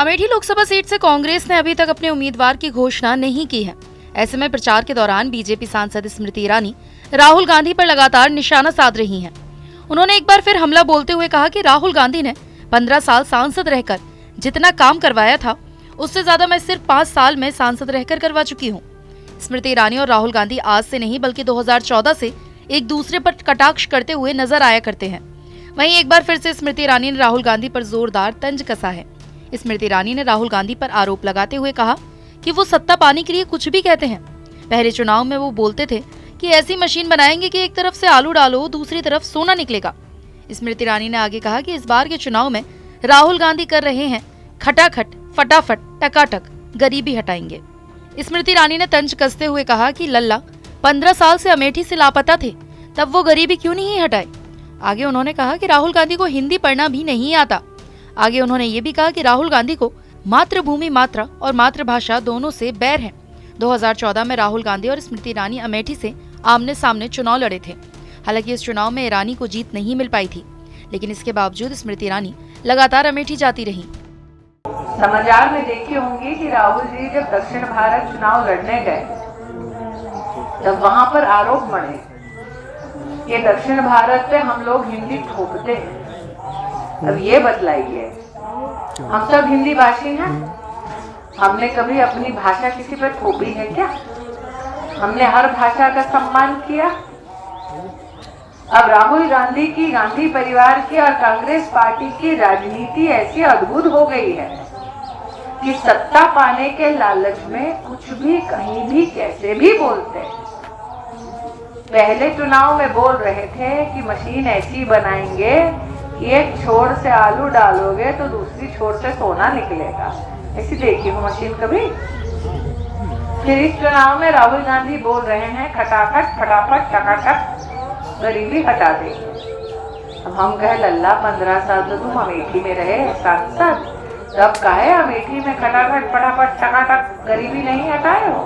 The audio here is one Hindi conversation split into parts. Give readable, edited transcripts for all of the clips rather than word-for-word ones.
अमेठी लोकसभा सीट से कांग्रेस ने अभी तक अपने उम्मीदवार की घोषणा नहीं की है। ऐसे में प्रचार के दौरान बीजेपी सांसद स्मृति ईरानी राहुल गांधी पर लगातार निशाना साध रही हैं। उन्होंने एक बार फिर हमला बोलते हुए कहा कि राहुल गांधी ने 15 साल सांसद रहकर जितना काम करवाया था उससे ज्यादा मैं सिर्फ 5 साल में सांसद रहकर करवा चुकी हूँ। स्मृति ईरानी और राहुल गांधी आज से नहीं बल्कि 2014 से एक दूसरे पर कटाक्ष करते हुए नजर आया करते हैं। वहीं एक बार फिर से स्मृति ईरानी ने राहुल गांधी पर जोरदार तंज कसा है। स्मृति ईरानी ने राहुल गांधी पर आरोप लगाते हुए कहा कि वो सत्ता पाने के लिए कुछ भी कहते हैं। पहले चुनाव में वो बोलते थे कि ऐसी मशीन बनाएंगे कि एक तरफ से आलू डालो दूसरी तरफ सोना निकलेगा। स्मृति ईरानी ने आगे कहा कि इस बार के चुनाव में राहुल गांधी कर रहे हैं खटाखट फटाफट टकाटक गरीबी हटाएंगे। स्मृति ईरानी ने तंज कसते हुए कहा कि लल्ला 15 साल से अमेठी से लापता थे, तब वो गरीबी क्यों नहीं हटाए। आगे उन्होंने कहा कि राहुल गांधी को हिंदी पढ़ना भी नहीं आता। आगे उन्होंने ये भी कहा कि राहुल गांधी को मातृभूमि मात्रा और मातृभाषा दोनों से बैर है। 2014 में राहुल गांधी और स्मृति ईरानी अमेठी से आमने सामने चुनाव लड़े थे। हालांकि इस चुनाव में ईरानी को जीत नहीं मिल पाई थी, लेकिन इसके बावजूद स्मृति ईरानी लगातार अमेठी जाती रही। समाचार में देखी होंगी कि राहुल जी जब दक्षिण भारत चुनाव लड़ने गए तब वहां पर आरोप बढ़े कि दक्षिण भारत पे हम लोग हिंदी थोपते हैं। अब ये बतलाइए, हम सब हिंदी भाषी हैं, हमने कभी अपनी भाषा किसी पर थोपी है क्या? हमने हर भाषा का सम्मान किया। अब राहुल गांधी की, गांधी परिवार की और कांग्रेस पार्टी की राजनीति ऐसी अद्भुत हो गई है कि सत्ता पाने के लालच में कुछ भी कहीं भी कैसे भी बोलते हैं। पहले चुनाव में बोल रहे थे कि मशीन ऐसी बनाएंगे कि एक छोर से आलू डालोगे तो दूसरी छोर से सोना निकलेगा। ऐसी देखी हो मशीन कभी? फिर इस चुनाव में राहुल गांधी बोल रहे हैं खटाखट फटाफट टकाटक गरीबी हटा देंगे। अब हम कहे लल्ला 15 साल तो तुम अमेठी में रहे सांसद, तब कहे अमेठी में खटाखट फटाफट टकाटक गरीबी नहीं हटाए हो।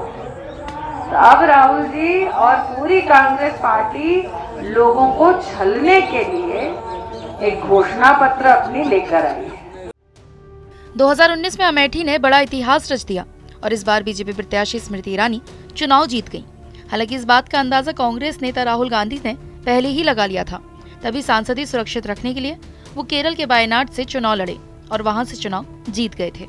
तो अब राहुल जी और पूरी कांग्रेस पार्टी लोगों को छलने के लिए एक घोषणा पत्र अपनी लेकर आई है। 2019 में अमेठी ने बड़ा इतिहास रच दिया और इस बार बीजेपी प्रत्याशी स्मृति ईरानी चुनाव जीत गई। हालांकि इस बात का अंदाजा कांग्रेस नेता राहुल गांधी ने पहले ही लगा लिया था। तभी सांसदी सुरक्षित रखने के लिए वो केरल के वायनाड से चुनाव लड़े और वहां से चुनाव जीत गए थे।